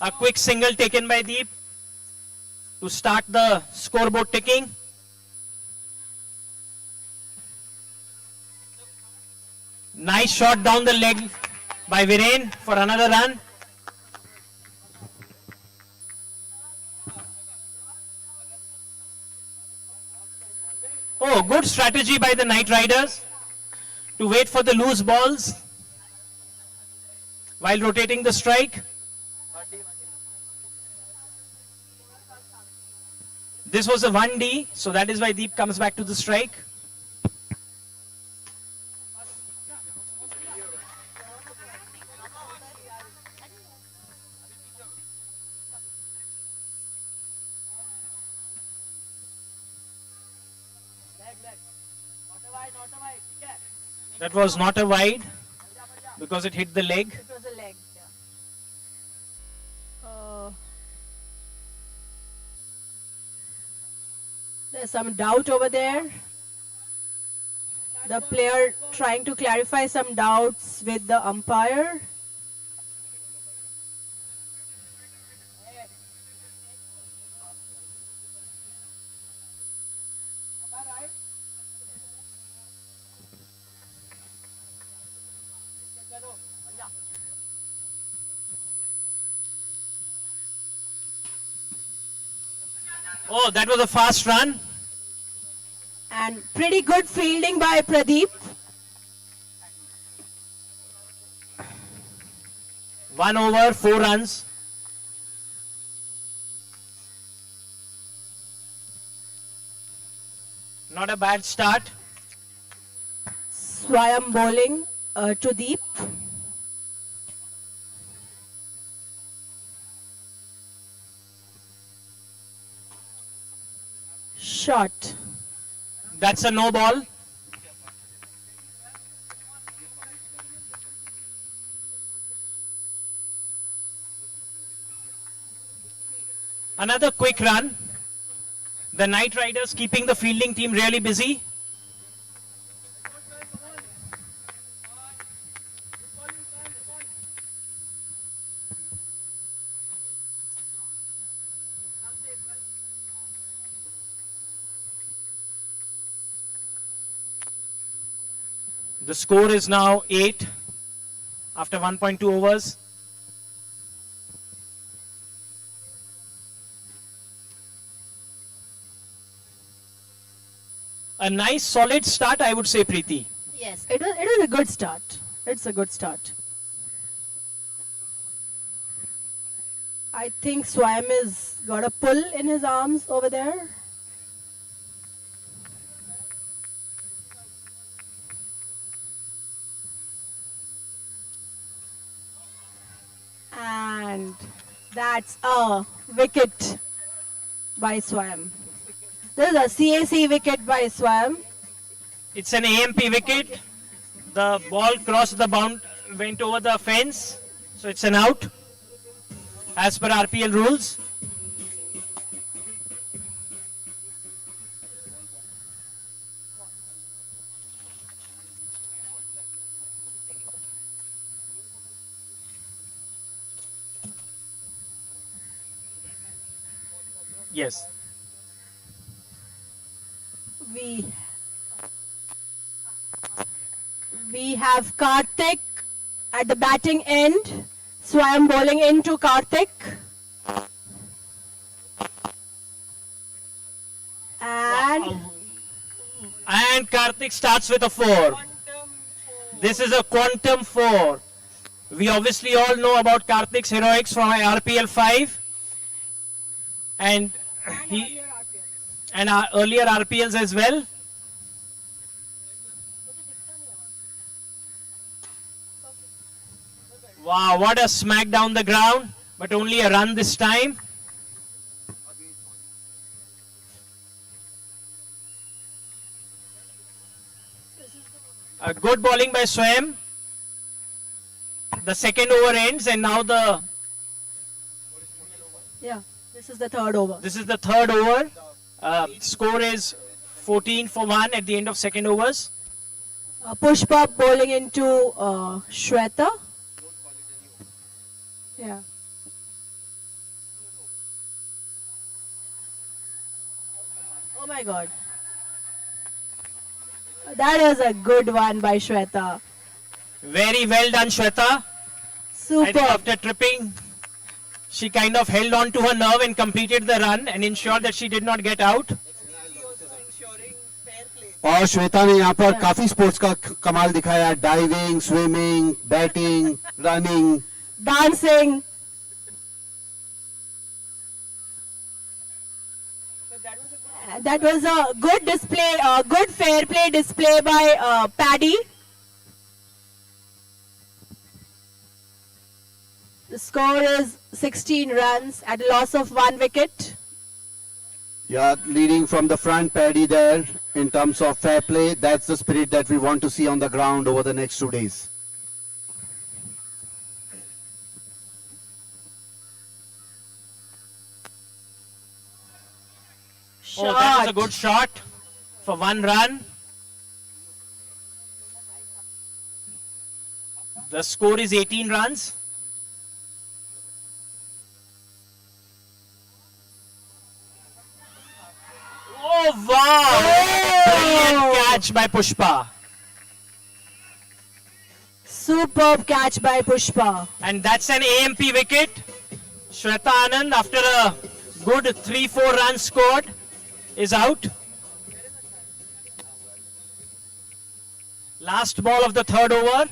A quick single taken by Deep to start the scoreboard ticking. Nice shot down the leg by Viren for another run. Oh, good strategy by the Knight Riders to wait for the loose balls while rotating the strike. This was a 1D, so that is why Deep comes back to the strike. That was not a wide because it hit the leg. It was a leg. There's some doubt over there. The player trying to clarify some doubts with the umpire. Oh, that was a fast run. And pretty good fielding by Pradeep. 1 over, 4 runs. Not a bad start. Swayam bowling to Deep. Shot. That's a no ball. Another quick run. The Knight Riders keeping the fielding team really busy. The score is now 8 after 1.2 overs. A nice solid start, I would say, Preeti. Yes, it was a good start. It's a good start. I think Swayam has got a pull in his arms over there. And that's a wicket by Swayam. This is a CAC wicket by Swayam. It's an AMP wicket. The ball crossed the bound, went over the fence. So it's an out as per RPL rules. Yes. We have Karthik at the batting end. So I am bowling into Karthik. And Karthik starts with a 4. This is a quantum 4. We obviously all know about Karthik's heroics from RPL 5. And our earlier RPLs as well. Wow, what a smack down the ground, but only a run this time. A good bowling by Swayam. The second over ends and now this is the third over. This is the third over. Score is 14 for 1 at the end of second overs. Pushpa bowling into Shweta. Yeah. Oh my God. That was a good one by Shweta. Very well done, Shweta. I think Superb. after tripping, she kind of held on to her nerve and completed the run and ensured that she did not get out. और श्वेता ने यहाँ पर Yeah. काफी sports का कमाल दिखाया, diving, swimming, batting, running. Dancing. That was a good display, a good fair play display by Paddy. The score is 16 runs at a loss of 1 wicket. Yeah, leading from the front, Paddy there in terms of fair play. That's the spirit that we want to see on the ground over the next 2 days. Oh, that was a Shot. good shot for 1 run. The score is 18 runs. Oh, wow! Brilliant catch by Pushpa. Superb catch by Pushpa. And that's an AMP wicket. Shweta Anand, after a good 3-4 runs scored, is out. Last ball of the third over.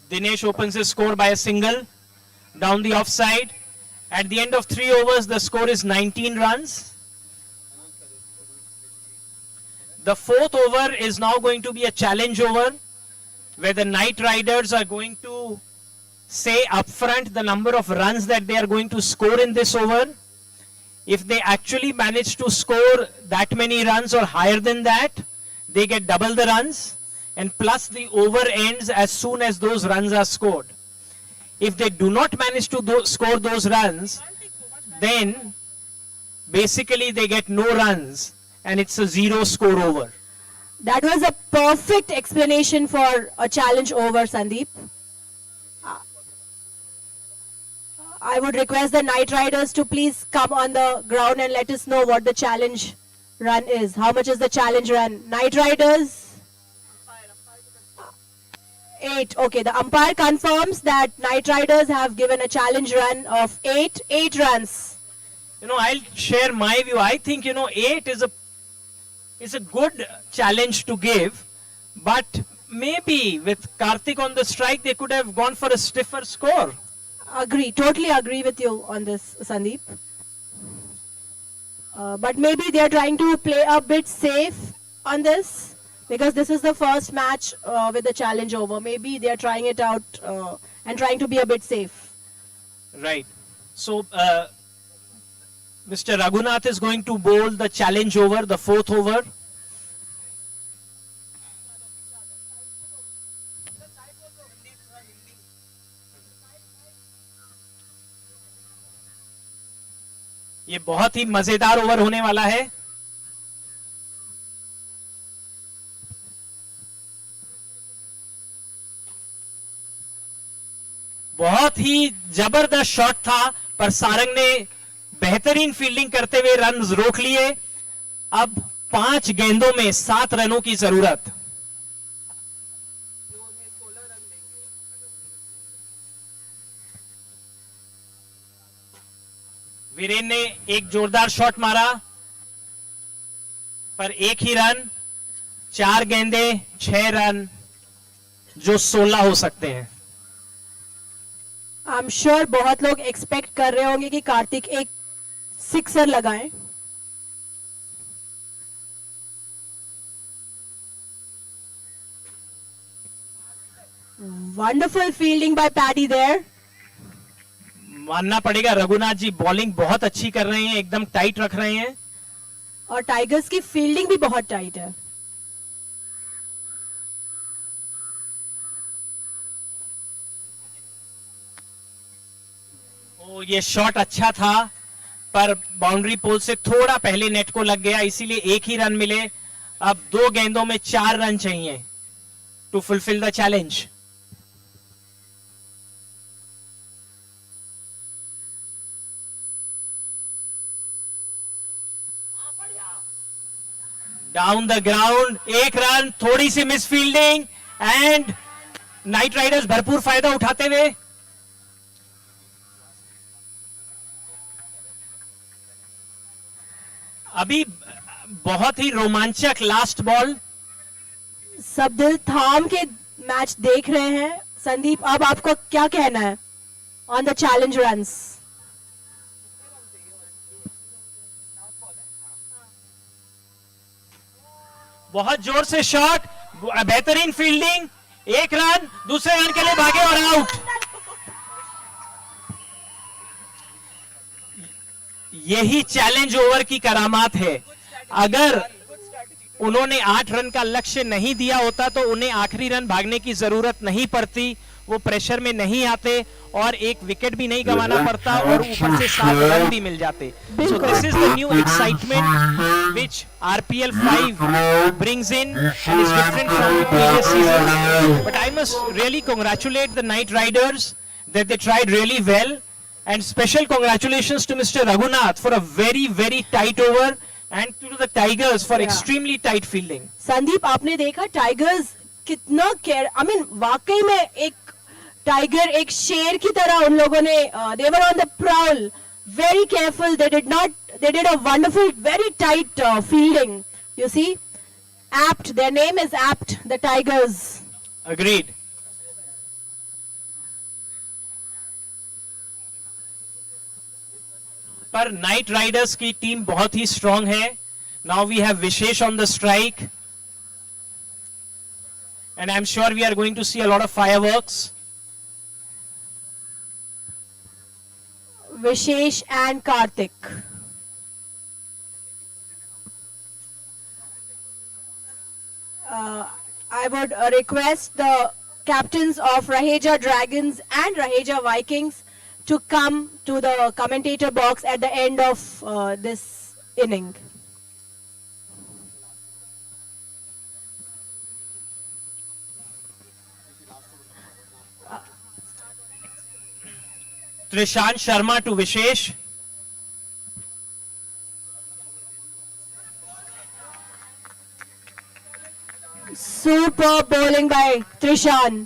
Dinesh opens his score by a single down the offside. At the end of 3 overs, the score is 19 runs. The fourth over is now going to be a challenge over where the Knight Riders are going to say upfront the number of runs that they are going to score in this over. If they actually manage to score that many runs or higher than that, they get double the runs, and plus the over ends as soon as those runs are scored. If they do not manage to score those runs, then basically they get no runs and it's a 0 score over. That was a perfect explanation for a challenge over, Sandeep. I would request the Knight Riders to please come on the ground and let us know what the challenge run is. How much is the challenge run? Knight Riders? 8. Okay, the umpire confirms that Knight Riders have given a challenge run of 8 runs. I'll share my view. I think 8 is a good challenge to give, but maybe with Karthik on the strike they could have gone for a stiffer score. Agree, totally agree with you on this, Sandeep. But maybe they are trying to play a bit safe on this because this is the first match with the challenge over. Maybe they are trying it out and trying to be a bit safe. Right. So Mr. Raghunath is going to bowl the challenge over, the fourth over. ये बहुत ही मजेदार over होने वाला है. बहुत ही जबरदस्त shot था, पर सारंग ने बेहतरीन फील्डिंग करते हुए रन रोक लिए. अब 5 गेंदों में 7 रनों की जरूरत. वीरेन ने एक जोरदार शॉट मारा, पर एक ही रन. 4 गेंदे 6 रन, जो 16 हो सकते हैं. आई एम श्योर बहुत लोग एक्सपेक्ट कर रहे होंगे कि कार्तिक एक सिक्सर लगाएं. Wonderful fielding by Paddy there. मानना पड़ेगा रघुनाथ जी बॉलिंग बहुत अच्छी कर रहे हैं, एकदम टाइट रख रहे हैं. और टाइगर्स की फील्डिंग भी बहुत टाइट है. ओ, ये शॉट अच्छा था, पर बाउंड्री पोल से थोड़ा पहले नेट को लग गया, इसीलिए एक ही रन मिले। अब 2 गेंदों में 4 रन चाहिए to fulfil the challenge. Down the ground, 1 run, थोड़ी सी miss fielding and Night Riders भरपूर फायदा उठाते हुए। अभी बहुत ही रोमांचक लास्ट बॉल। सब दिल थाम के मैच देख रहे हैं। संदीप, अब आपको क्या कहना है ऑन द चैलेंज रन्स? बहुत जोर से शॉट, बेहतरीन फील्डिंग, 1 रन, दूसरे रन के लिए भागे और आउट। यही चैलेंज ओवर की करामात है। अगर उन्होंने 8 रन का लक्ष्य नहीं दिया होता तो उन्हें आखिरी रन भागने की जरूरत नहीं पड़ती, वो प्रेशर में नहीं आते और एक विकेट भी नहीं गंवाना पड़ता और ऊपर से 7 रन भी मिल जाते। So this is the new excitement which RPL 5 brings in and is different from the previous season. But I must really congratulate the Knight Riders that they tried really well, and special congratulations to Mr. Raghunath for a very very tight over and to the Tigers for extremely tight fielding. Sandeep, आपने देखा tigers कितना care, I mean वाकई में एक tiger, एक शेर की तरह उन लोगों ने, they were on the prowl, very careful, they did a wonderful, very tight fielding, you see, apt, their name is apt, the Tigers. Agreed. पर नाइट राइडर्स की टीम बहुत ही स्ट्रांग है। Now we have Vishesh on the strike and I'm sure we are going to see a lot of fireworks. Vishesh and Karthik. I would request the captains of Raheja Dragons and Raheja Vikings to come to the commentator box at the end of this inning. Trishan Sharma to Vishesh. Super bowling by Trishan.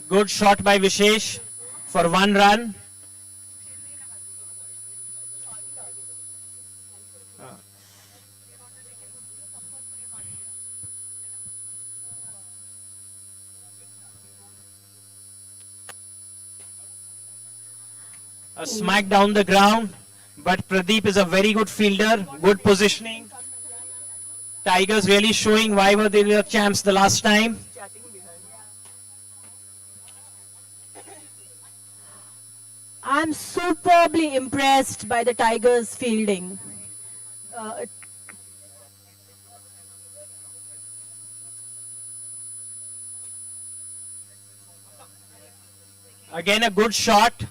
Good shot by Vishesh for 1 run. A smack down the ground, but Pradeep is a very good fielder, good positioning. Tigers really showing why were they the champs the last time. I'm superbly impressed by the Tigers' fielding. Again a good shot.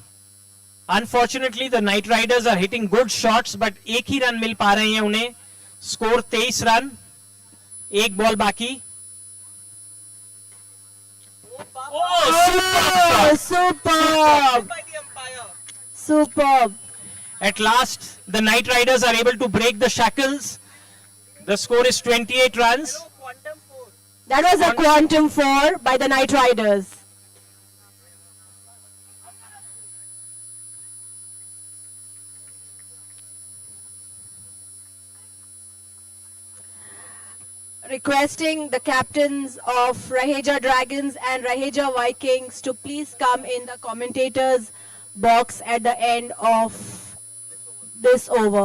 Unfortunately the Knight Riders are hitting good shots, but एक ही run मिल पा रहे हैं उन्हें. Score 23 run, 1 ball बाकी. Superb! Superb! At last the Knight Riders are able to break the shackles. The score is 28 runs. That was a quantum 4 by the Knight Riders. Requesting the captains of Raheja Dragons and Raheja Vikings to please come in the commentators box at the end of this over.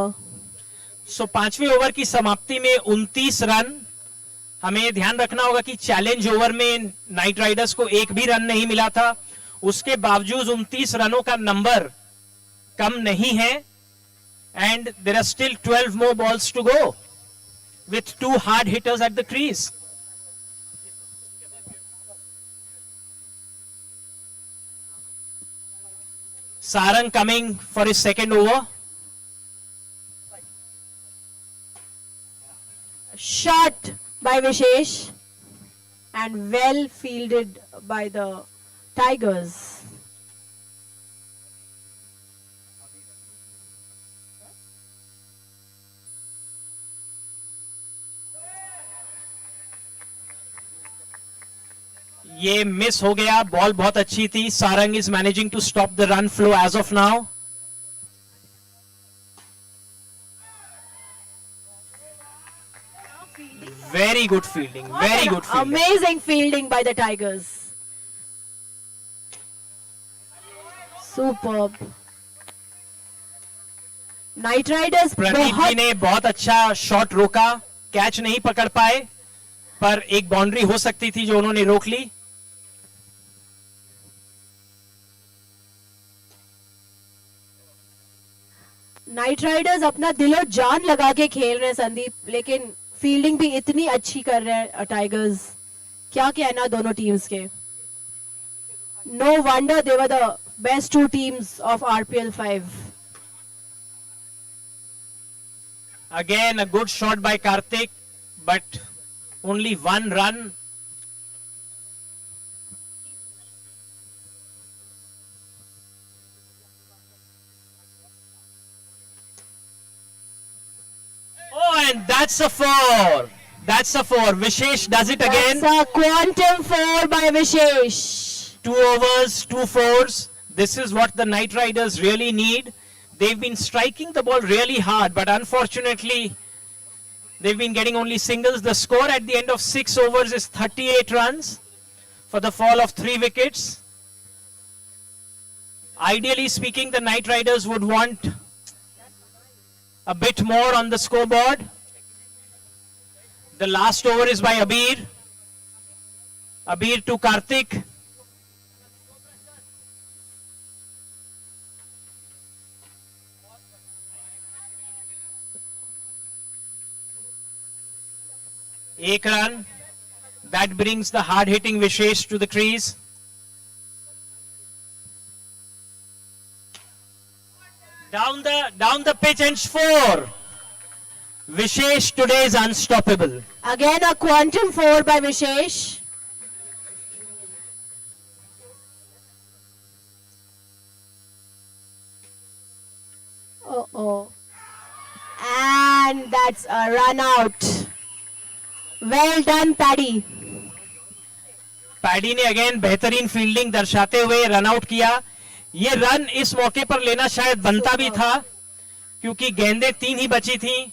So 5वें over की समाप्ति में 29 run. हमें ध्यान रखना होगा कि challenge over में नाइट राइडर्स को एक भी रन नहीं मिला था. उसके बावजूद 29 रनों का नंबर कम नहीं है. And there are still 12 more balls to go with 2 hard hitters at the crease. Sarang coming for his second over. Shot by Vishesh and well fielded by the Tigers. ये मिस हो गया. Ball बहुत अच्छी थी. Sarang is managing to stop the run flow as of now. Very good fielding. Very good fielding. Amazing fielding by the Tigers. Superb. Night Riders Pradeep ji ने बहुत अच्छा shot रोका. कैच नहीं पकड़ पाए, पर एक बाउंड्री हो सकती थी जो उन्होंने रोक ली. नाइट राइडर्स अपना दिलो जान लगा के खेल रहे हैं संदीप, लेकिन फील्डिंग भी इतनी अच्छी कर रहे हैं टाइगर्स. क्या कहना दोनों टीम्स के. No wonder they were the best two teams of RPL 5. Again a good shot by Karthik, but only one run. Oh, and that's a four. That's a four. Vishesh does it again. That's a quantum 4 by Vishesh. 2 overs, 2 fours. This is what the Night Riders really need. They've been striking the ball really hard, but unfortunately, they've been getting only singles. The score at the end of 6 overs is 38 runs for the fall of 3 wickets. Ideally speaking, the Night Riders would want a bit more on the scoreboard. The last over is by Abir. Abir to Karthik. Ek run. That brings the hard-hitting Vishesh to the crease. Down the pitch and 4. Vishesh today is unstoppable. Again a quantum 4 by Vishesh. Oh. And that's a run out. Well done, Paddy. Paddy ने again बेहतरीन fielding दर्शाते हुए run out किया. ये run इस मौके पर लेना शायद बनता भी था, क्योंकि गेंदें 3 ही बची थी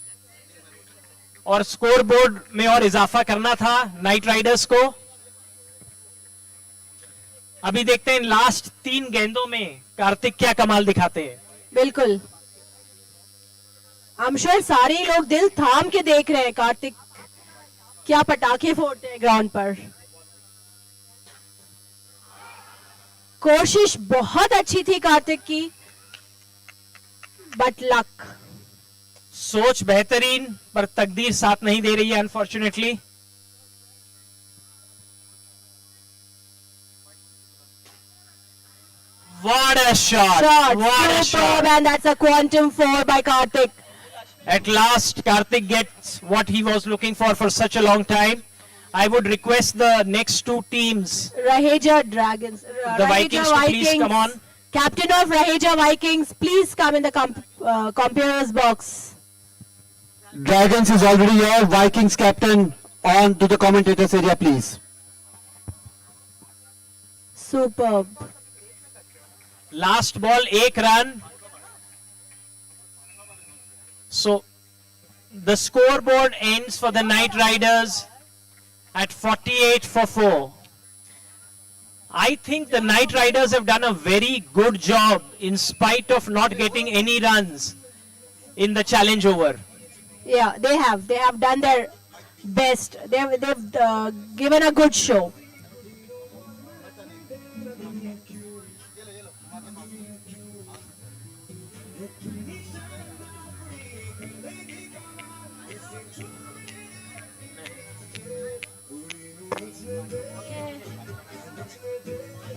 और स्कोर बोर्ड में और इजाफा करना था नाइट राइडर्स को. अभी देखते हैं लास्ट 3 गेंदों में कार्तिक क्या कमाल दिखाते हैं. बिल्कुल. I'm sure सारे ही लोग दिल थाम के देख रहे हैं कार्तिक क्या पटाखे फोड़ते हैं ग्राउंड पर. कोशिश बहुत अच्छी थी कार्तिक की, बट लक. सोच बेहतरीन, पर तकदीर साथ नहीं दे रही है unfortunately. What a shot! What a shot! And that's a quantum 4 by Karthik. At last, Karthik gets what he was looking for such a long time. I would request the next 2 teams, Raheja Dragons. the Vikings, to please come on. Captain of Raheja Vikings, please come in the comparers box. Dragons is already here. Vikings captain on to the commentators area, please. Superb. Last ball, 1 run. So, the scoreboard ends for the Night Riders at 48 for 4. I think the Night Riders have done a very good job in spite of not getting any runs in the challenge over. Yeah, they have. They have done their best. They've given a good show.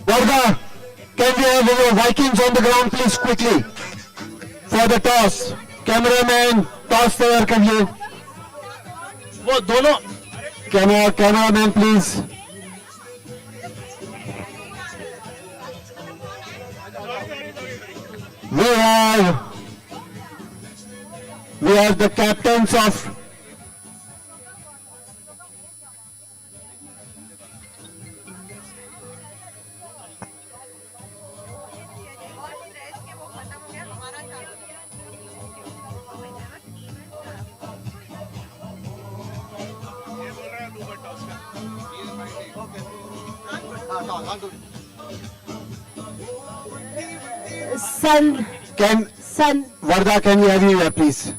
What the Can we have our Vikings on the ground, please, quickly? For the toss. Cameraman, toss तैयार करिए. वो दोनों Cameraman, please. We have the captains of Varda, can we have you here, please?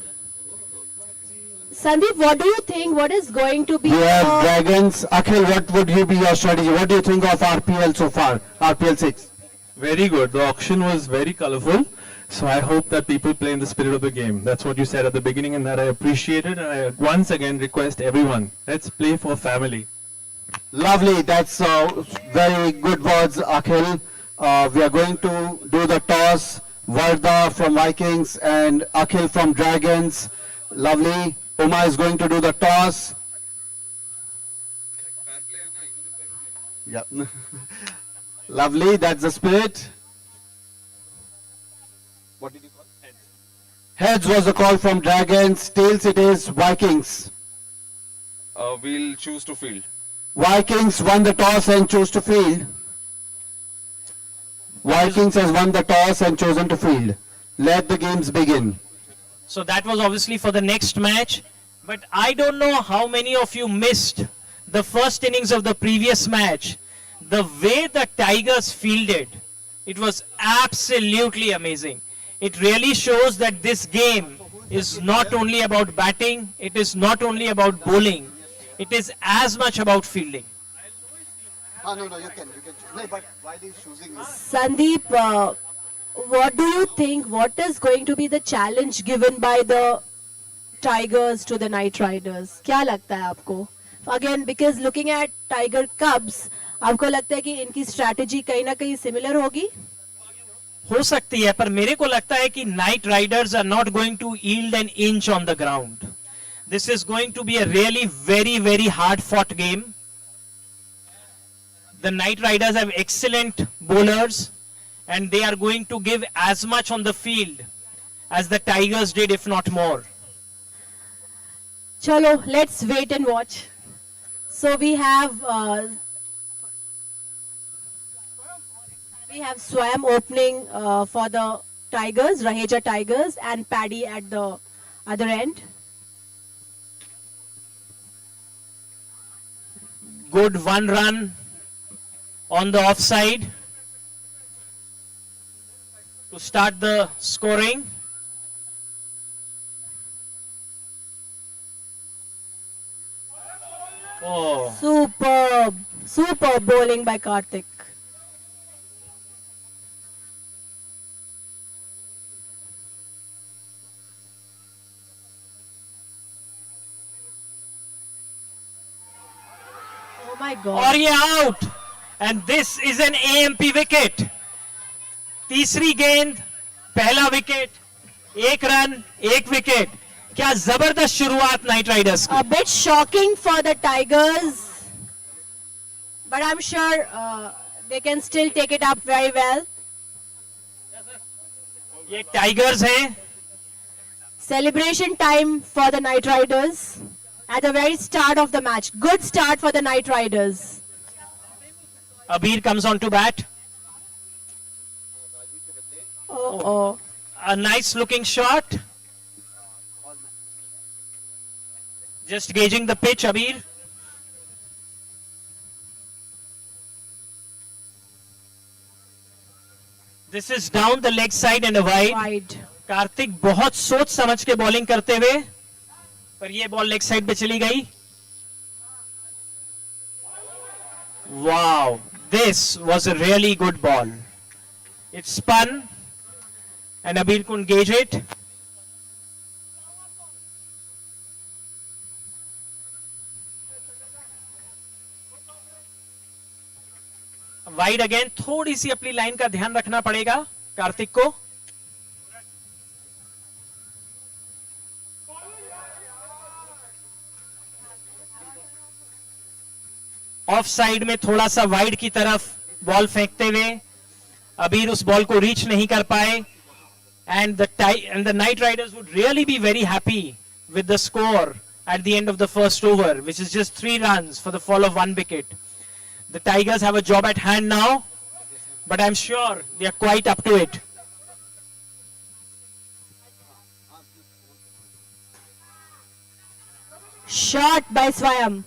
Sandeep, what do you think? What is going to be? We have Dragons. Akhil, what would you be your strategy? What do you think of RPL so far? RPL 6. Very good. The auction was very colorful. So I hope that people play in the spirit of the game. That's what you said at the beginning, and that I appreciated. And I once again request everyone, let's play for family. Lovely. That's very good words, Akhil. We are going to do the toss. Varda from Vikings and Akhil from Dragons. Lovely. Uma is going to do the toss. Yeah. Lovely. That's the spirit. What did you call? Heads was the call from Dragons. Tails it is Vikings. We'll choose to field. Vikings won the toss and chose to field. Vikings has won the toss and chosen to field. Let the games begin. So that was obviously for the next match. But I don't know how many of you missed the first innings of the previous match. The way the Tigers fielded, it was absolutely amazing. It really shows that this game is not only about batting, it is not only about bowling, it is as much about fielding. No, you can. No, but why is choosing this? Sandeep, what do you think? What is going to be the challenge given by the Tigers to the Knight Riders? क्या लगता है आपको? Again, because looking at Tiger Cubs, आपको लगता है कि इनकी strategy कहीं ना कहीं similar होगी? हो सकती है, पर मेरे को लगता है कि Knight Riders are not going to yield an inch on the ground. This is going to be a really very, very hard fought game. The Knight Riders have excellent bowlers and they are going to give as much on the field as the Tigers did, if not more. Chalo, let's wait and watch. So we have Swam opening for the Tigers, Raheja Tigers, and Paddy at the other end. Good one run on the offside to start the scoring. Oh, Superb bowling by Karthik. Oh my God. और ये out and this is an AMP wicket. तीसरी गेंद, पहला wicket, एक run, एक wicket. क्या जबरदस्त शुरुआत नाइट राइडर्स की. A bit shocking for the Tigers, but I'm sure they can still take it up very well. ये टाइगर्स हैं. Celebration time for the Knight Riders at the very start of the match. Good start for the Knight Riders. Abir comes on to bat. Oh. A nice looking shot. Just gauging the pitch, Abir. This is down the leg side and a wide. Wide. Kartik बहुत सोच समझ के bowling करते हुए, पर ये ball leg side पे चली गई. Wow, this was a really good ball. It spun and Abir couldn't gauge it. Wide again, थोड़ी सी अपनी लाइन का ध्यान रखना पड़ेगा कार्तिक को. ऑफ साइड में थोड़ा सा वाइड की तरफ बॉल फेंकते हुए अबीर उस बॉल को रीच नहीं कर पाए. And the Knight Riders would really be very happy with the score at the end of the first over, which is just 3 runs for the fall of 1 wicket. The Tigers have a job at hand now, but I'm sure they are quite up to it. Shot by Swayam.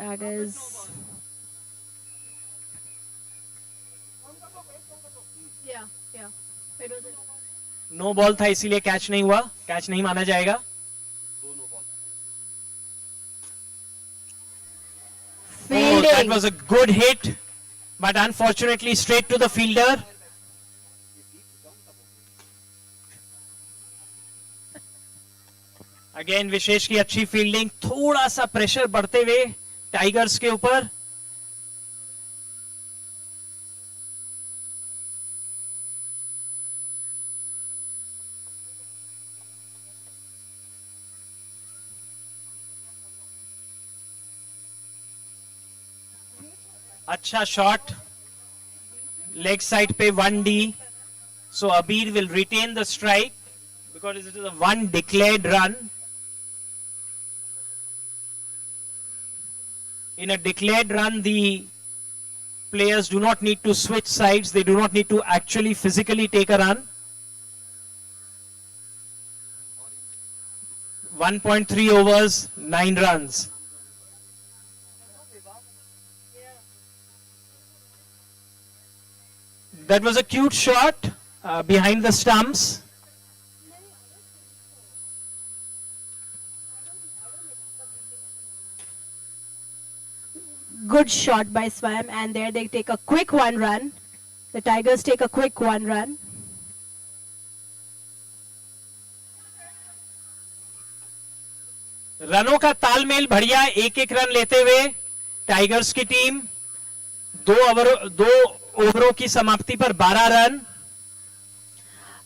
That is yeah. It was no ball था इसीलिए catch नहीं हुआ, catch नहीं माना जाएगा. Oh, that fielding. was a good hit, but unfortunately straight to the fielder. Again Vishesh की अच्छी fielding, थोड़ा सा प्रेशर बढ़ते हुए टाइगर्स के ऊपर. अच्छा शॉट लेग साइड पे 1D. So Abir will retain the strike because it is a 1 declared run. In a declared run, the players do not need to switch sides. They do not need to actually physically take a run. 1.3 overs, 9 runs. That was a cute shot behind the stumps. good shot by Swam, and there they take a quick 1 run. The Tigers take a quick 1 run. रनों का तालमेल बढ़िया, एक एक run लेते हुए tigers की team 2 ओवरों की समाप्ति पर 12 run.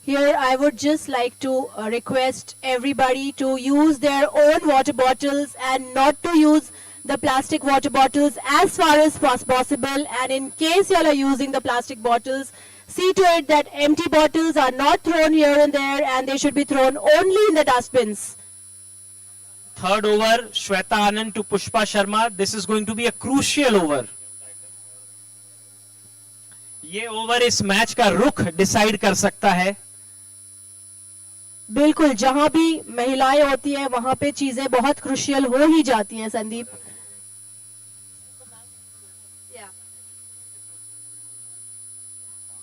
Here I would just like to request everybody to use their own water bottles and not to use the plastic water bottles as far as possible. And in case you all are using the plastic bottles, see to it that empty bottles are not thrown here and there, and they should be thrown only in the dustbins. Third over, Shweta Anand to Pushpa Sharma. This is going to be a crucial over. ये over इस match का रुख decide कर सकता है. बिल्कुल, जहां भी महिलाएं होती हैं वहां पे चीजें बहुत क्रुशियल हो ही जाती हैं संदीप.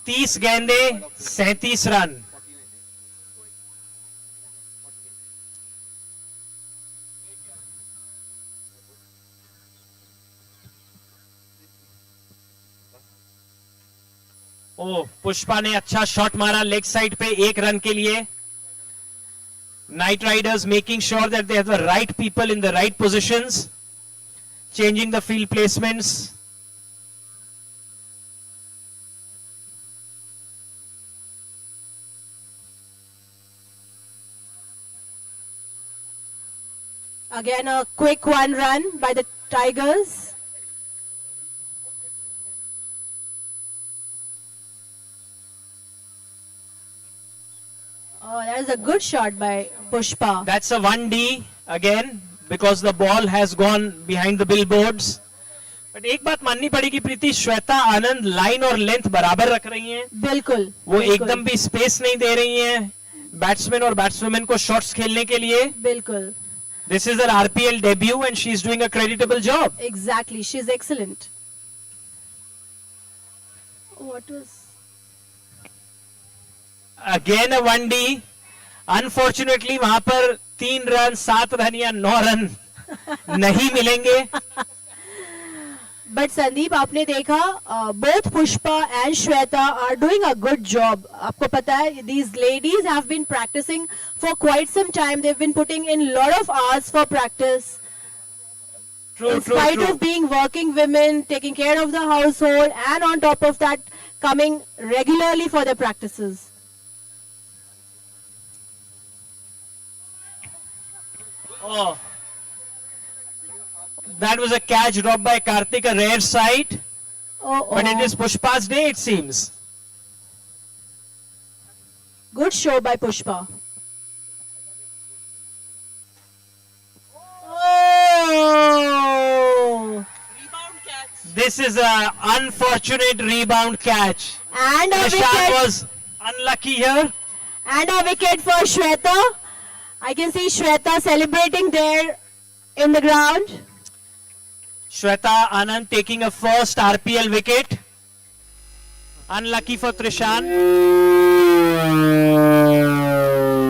30 गेंदे 37 रन. ओ, पुष्पा ने अच्छा शॉट मारा लेग साइड पे 1 रन के लिए. Knight Riders making sure that they have the right people in the right positions, changing the field placements. Again a quick 1 run by the Tigers. Oh, that is a good shot by Pushpa. That's a 1D again because the ball has gone behind the billboards. But एक बात माननी पड़ेगी प्रीति, श्वेता आनंद line और length बराबर रख रही हैं. बिल्कुल, वो बिल्कुल, एकदम भी स्पेस नहीं दे रही हैं बैट्समैन और बैट्सवुमेन को शॉट्स खेलने के लिए. बिल्कुल. This is her RPL debut and she's doing a creditable job. Exactly, she's excellent. What was? Again a 1D. Unfortunately वहां पर 3 रन 7 रन या 9 रन नहीं मिलेंगे. But Sandeep, आपने देखा both Pushpa and Shweta are doing a good job. आपको पता है, these ladies have been practicing for quite some time. They've been putting in lot of hours for practice. True, In true, spite true. of being working women, taking care of the household, and on top of that, coming regularly for their practices. Oh. That was a catch dropped by Karthik, a rare sight. Oh, But it oh. is Pushpa's day, it seems. Good show by Pushpa. Oh! This is a unfortunate rebound catch. And a Prashant wicket. was unlucky here. And a wicket for Shweta. I can see Shweta celebrating there in the ground. Shweta Anand taking a first RPL wicket. Unlucky for Trishan.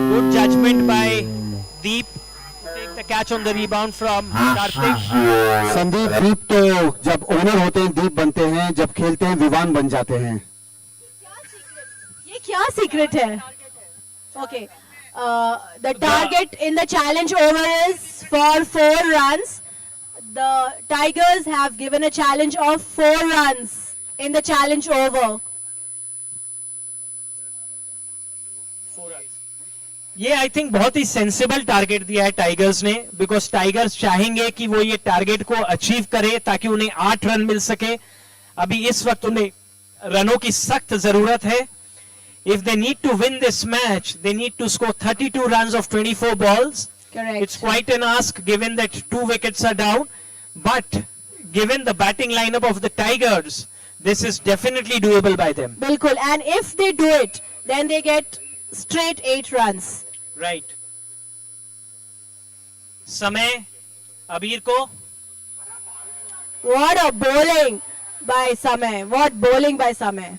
Good judgment by Deep to take the catch on the rebound from Karthik. Sandeep दीप तो जब owner होते हैं दीप बनते हैं, जब खेलते हैं विवान बन जाते हैं. ये क्या secret है? Okay. The target in the challenge over is for 4 runs. The Tigers have given a challenge of 4 runs in the challenge over. ये आई थिंक बहुत ही सेंसिबल टारगेट दिया है टाइगर्स ने, बिकॉज टाइगर्स चाहेंगे कि वो ये टारगेट को अचीव करे ताकि उन्हें 8 रन मिल सके. अभी इस वक्त उन्हें रनों की सख्त जरूरत है. If they need to win this match, they need to score 32 runs of 24 balls. Correct. It's quite an ask given that 2 wickets are down, but given the batting lineup of the Tigers, this is definitely doable by them. Bilkul. And if they do it, then they get straight 8 runs. Right. समय अबीर को. What a bowling by Samay. What bowling by Samay.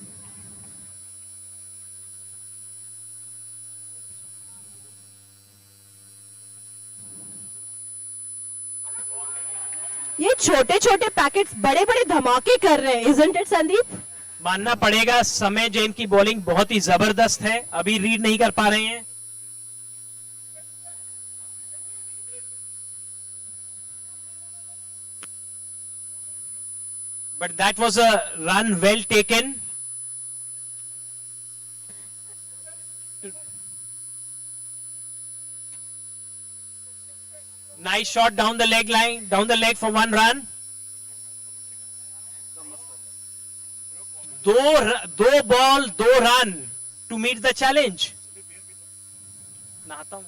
ये छोटे छोटे packets बड़े बड़े धमाके कर रहे हैं, isn't it संदीप? मानना पड़ेगा समय जैन की बॉलिंग बहुत ही जबरदस्त है. अभी रीड नहीं कर पा रहे हैं. But that was a run well taken. Nice shot down the leg line, down the leg for 1 run. दो ball 2 run to meet the challenge. नहाता हूं.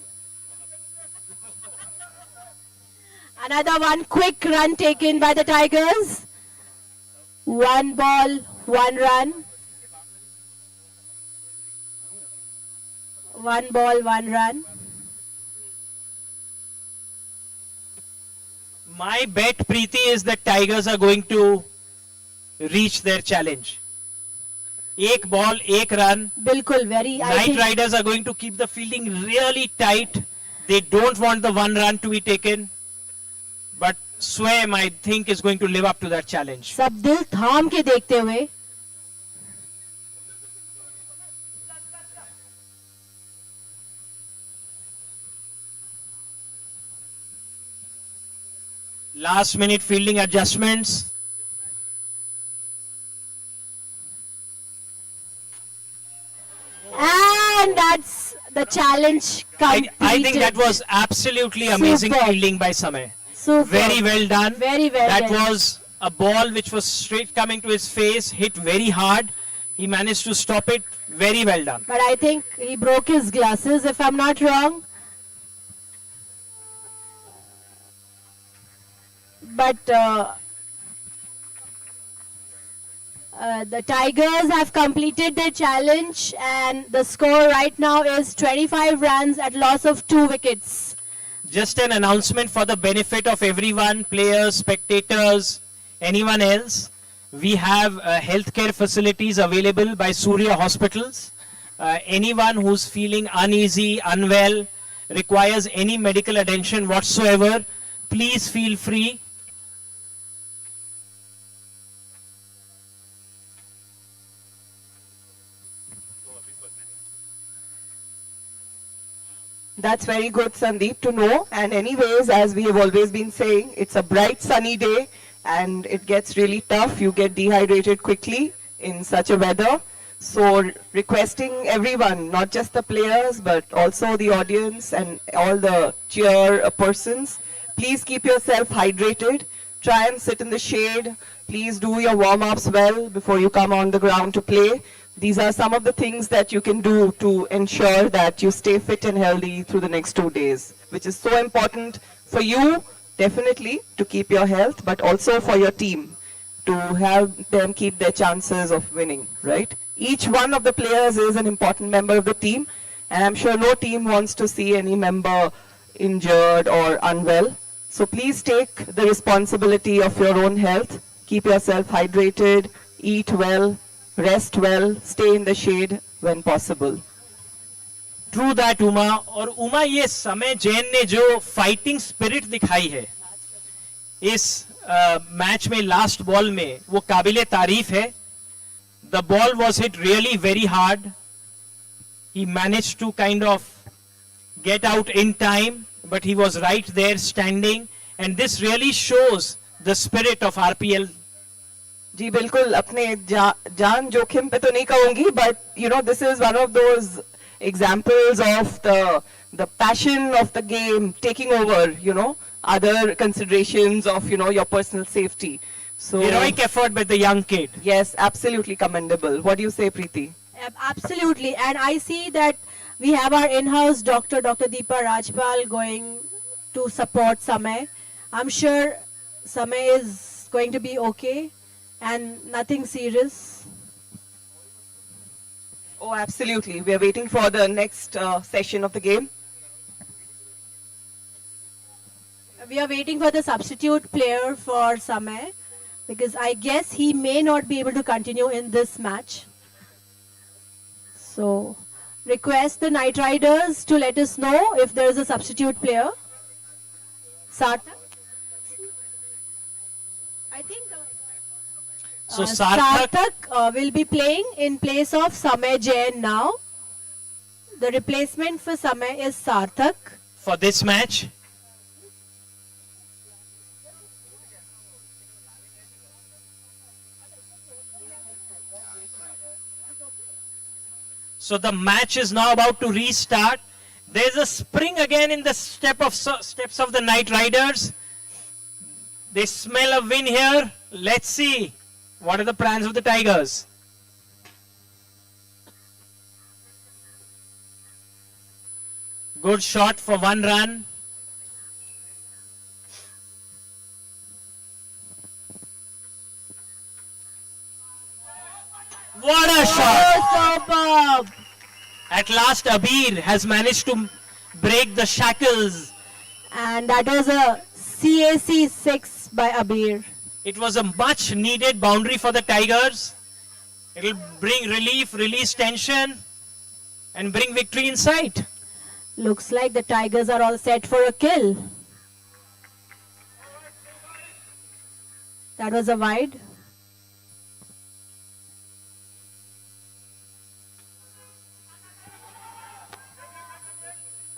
Another one quick run taken by the Tigers. 1 ball, 1 run. 1 ball, 1 run. My bet, Preeti, is that Tigers are going to reach their challenge. 1 ball, 1 run. Bilkul, very. I Night think Riders are going to keep the fielding really tight. They don't want the 1 run to be taken. But Swam, I think, is going to live up to that challenge. सब दिल थाम के देखते हुए. Last minute fielding adjustments. And that's the challenge completed. I think that was absolutely amazing Super. fielding by Samay. Super. Very well done. Very well That done. was a ball which was straight coming to his face, hit very hard. He managed to stop it. Very well done. But I think he broke his glasses, if I'm not wrong. But the Tigers have completed their challenge, and the score right now is 25 runs at loss of 2 wickets. Just an announcement for the benefit of everyone, players, spectators, anyone else. We have healthcare facilities available by Surya Hospitals. Anyone who's feeling uneasy, unwell, requires any medical attention whatsoever, please feel free. That's very good, Sandeep, to know. And anyways, as we have always been saying, it's a bright sunny day and it gets really tough. You get dehydrated quickly in such a weather. So requesting everyone, not just the players, but also the audience and all the cheer persons, please keep yourself hydrated. Try and sit in the shade. Please do your warm-ups well before you come on the ground to play. These are some of the things that you can do to ensure that you stay fit and healthy through the next 2 days, which is so important for you, definitely, to keep your health, but also for your team, to have them keep their chances of winning, right? Each one of the players is an important member of the team, and I'm sure no team wants to see any member injured or unwell. So please take the responsibility of your own health. Keep yourself hydrated, eat well, rest well, stay in the shade when possible. True that Uma. और उमा, ये समय जैन ने जो fighting spirit दिखाई है इस match में, last ball में, वो काबिले तारीफ है. The ball was hit really very hard. He manage to kind of get out in time, but he was right there standing, and this really shows the spirit of RPL. जी बिल्कुल, अपने जान जोखिम पे तो नहीं कहूंगी, but you know, this is one of those examples of the passion of the game taking over, you know, other considerations of, you know, your personal safety. So Heroic effort by the young kid. yes, absolutely commendable. What do you say, Preeti? Absolutely. And I see that we have our in-house doctor, Dr. Deepa Rajpal, going to support Samay. I'm sure Samay is going to be okay and nothing serious. Oh, absolutely. We are waiting for the next session of the game. We are waiting for the substitute player for Samay because I guess he may not be able to continue in this match. So, request the Knight Riders to let us know if there is a substitute player. Sarthak? I think So Sarthak will be playing in place of Samay Jain now. The replacement for Samay is Sarthak. for this match. So the match is now about to restart. There's a spring again in the steps of the Knight Riders. They smell a win here. Let's see what are the plans of the Tigers. Good shot for 1 run. What a shot! Oh, superb! At last, Abir has managed to break the shackles. And that was a CAC 6 by Abir. It was a much needed boundary for the Tigers. It'll bring relief, release tension, and bring victory in sight. Looks like the Tigers are all set for a kill. That was a wide.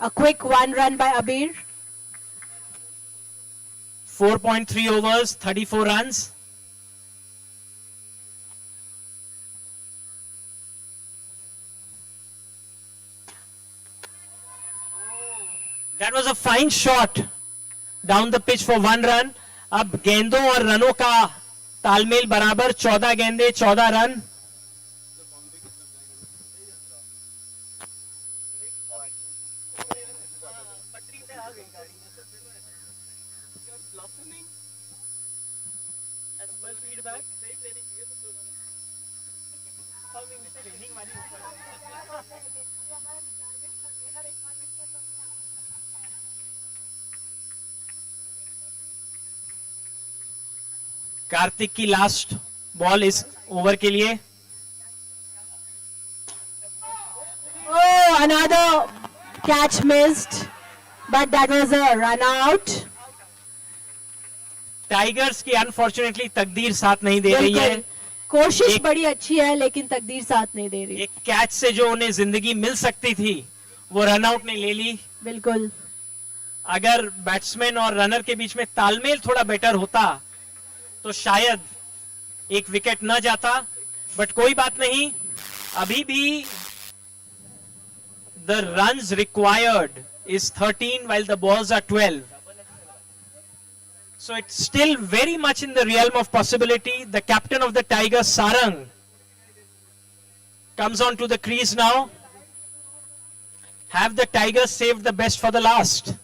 A quick 1 run by Abir. 4.3 overs, 34 runs. That was a fine shot down the pitch for 1 run. अब गेंदों और रनों का तालमेल बराबर. 14 गेंदे, 14 run. Kartik की last ball इस ओवर के लिए. Oh, another catch missed. But that was a run out. Tigers की अनफॉर्चुनेटली तकदीर साथ नहीं दे रही है. बिल्कुल. कोशिश एक- बड़ी अच्छी है लेकिन तकदीर साथ नहीं दे रही. एक कैच से जो उन्हें जिंदगी मिल सकती थी वो रन आउट ने ले ली. बिल्कुल. अगर बैट्समैन और रनर के बीच में तालमेल थोड़ा बेटर होता तो शायद एक विकेट न जाता, बट कोई बात नहीं. अभी भी the runs required is 13 while the balls are 12. So it's still very much in the realm of possibility. The captain of the Tigers, Sarang, comes on to the crease now. Have the Tigers saved the best for the last?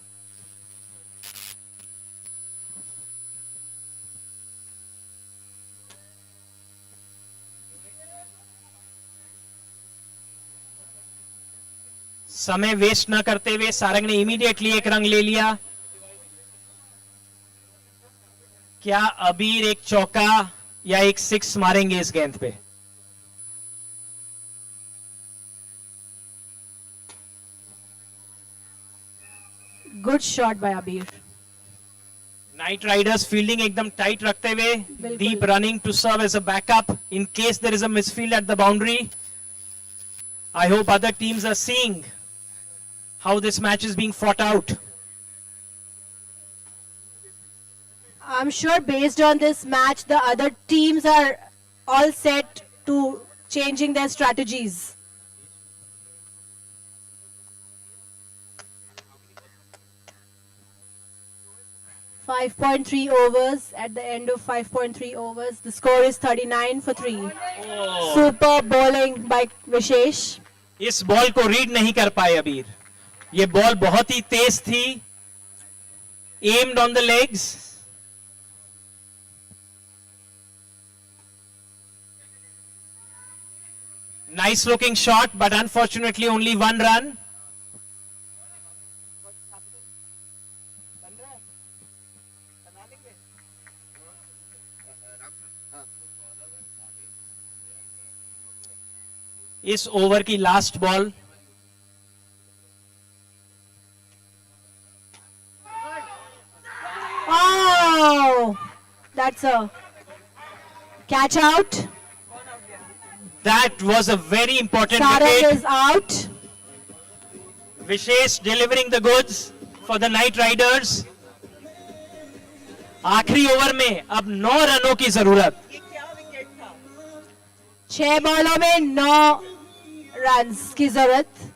समय waste न करते हुए सारंग ने immediately एक run ले लिया. क्या अबीर एक चौका या एक सिक्स मारेंगे इस गेंद पे? Good shot by Abir. Knight Riders fielding एकदम टाइट रखते हुए, deep running to serve as a backup in case there is a misfield at the boundary. I hope other teams are seeing how this match is being fought out. I'm sure based on this match, the other teams are all set to changing their strategies. .3 overs. At the end of 5.3 overs, the score is 39 for 3. Super bowling by Vishesh. इस ball को read नहीं कर पाए अबीर. ये ball बहुत ही तेज थी, aimed on the legs. Nice looking shot, but unfortunately only one run. इस ओवर की last ball. Oh, that's a catch out. That was a very important Sarang wicket. is out. Vishesh delivering the goods for the Night Riders. आखिरी over में अब 9 रनों की जरूरत. 6 बॉलों में 9 रन्स की जरूरत.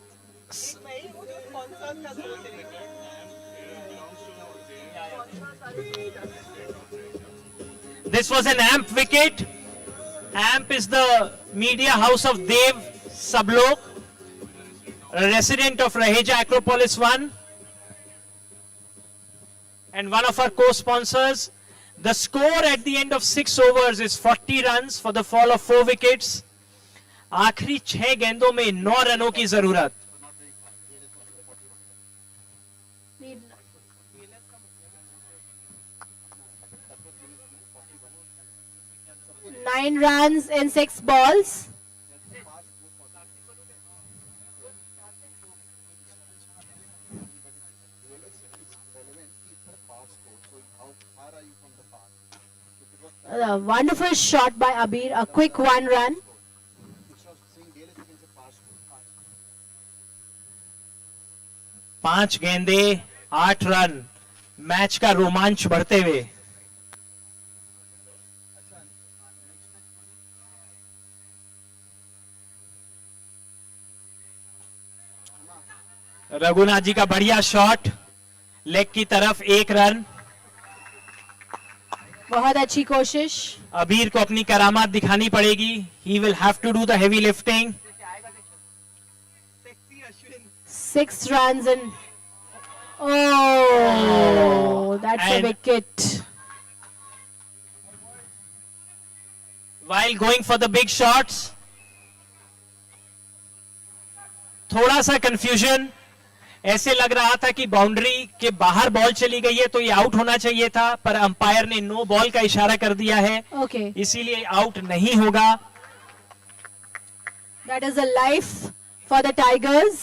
This was an AMP wicket. AMP is the media house of Dev Sablok, a resident of Raheja Acropolis 1, and one of our co-sponsors. The score at the end of 6 overs is 40 runs for the fall of 4 wickets. आखिरी 6 गेंदों में 9 रनों की जरूरत. 9 runs in 6 balls. A wonderful shot by Abir, a quick 1 run. पांच गेंदे 8 run. Match का रोमांच बढ़ते हुए. रघुनाथ जी का बढ़िया शॉट, लेग की तरफ 1 रन. बहुत अच्छी कोशिश. अबीर को अपनी करामात दिखानी पड़ेगी. He will have to do the heavy lifting. 6 runs and oh, that's a And- wicket. While going for the big shots, थोड़ा सा कंफ्यूजन. ऐसे लग रहा था कि बाउंड्री के बाहर बॉल चली गई है तो ये आउट होना चाहिए था, पर अंपायर ने नो बॉल का इशारा कर दिया है, Okay, इसीलिए आउट नहीं होगा. that is a life for the Tigers.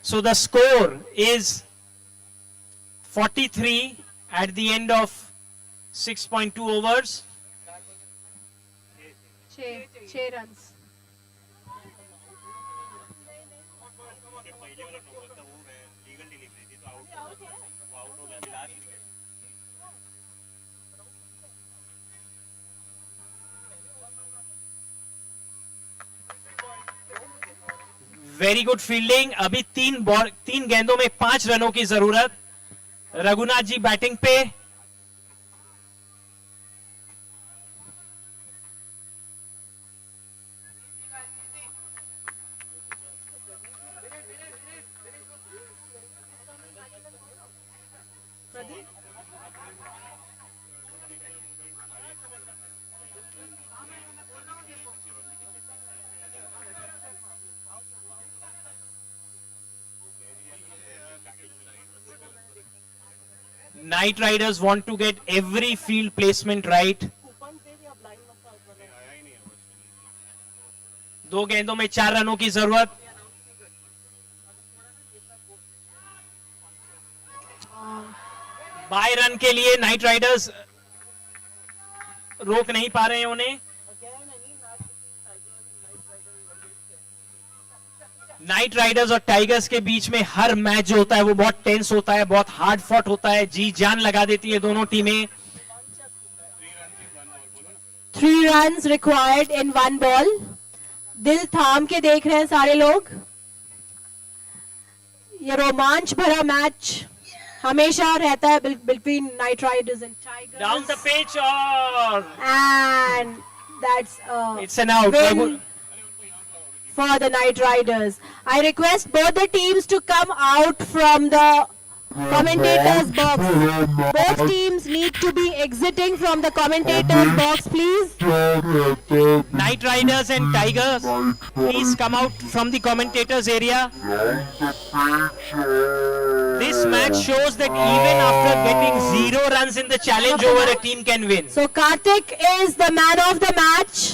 So the score is 43 at the end of 6.2 overs. 6 runs. Very good fielding. अभी 3 गेंदों में 5 रनों की जरूरत. रघुनाथ जी बैटिंग पे. Night Riders want to get every field placement right. 2 गेंदों में 4 रनों की जरूरत. बाय रन के लिए नाइट राइडर्स रोक नहीं पा रहे हैं उन्हें. नाइट राइडर्स और टाइगर्स के बीच में हर मैच जो होता है वो बहुत टेंस होता है, बहुत हार्ड फॉट होता है. जी जान लगा देती है दोनों टीमें. 3 runs required in 1 ball. दिल थाम के देख रहे हैं सारे लोग. ये रोमांच भरा मैच हमेशा रहता है between Night Riders and Tigers. Down the pitch और And that's it's an out. win for the Night Riders. I request both the teams to come out from the commentators box. Both teams need to be exiting from the commentators box, please. Night Riders and Tigers, please come out from the commentators area. This match shows that even after getting 0 runs in the challenge over, a team can win. So Karthik is the man of the match.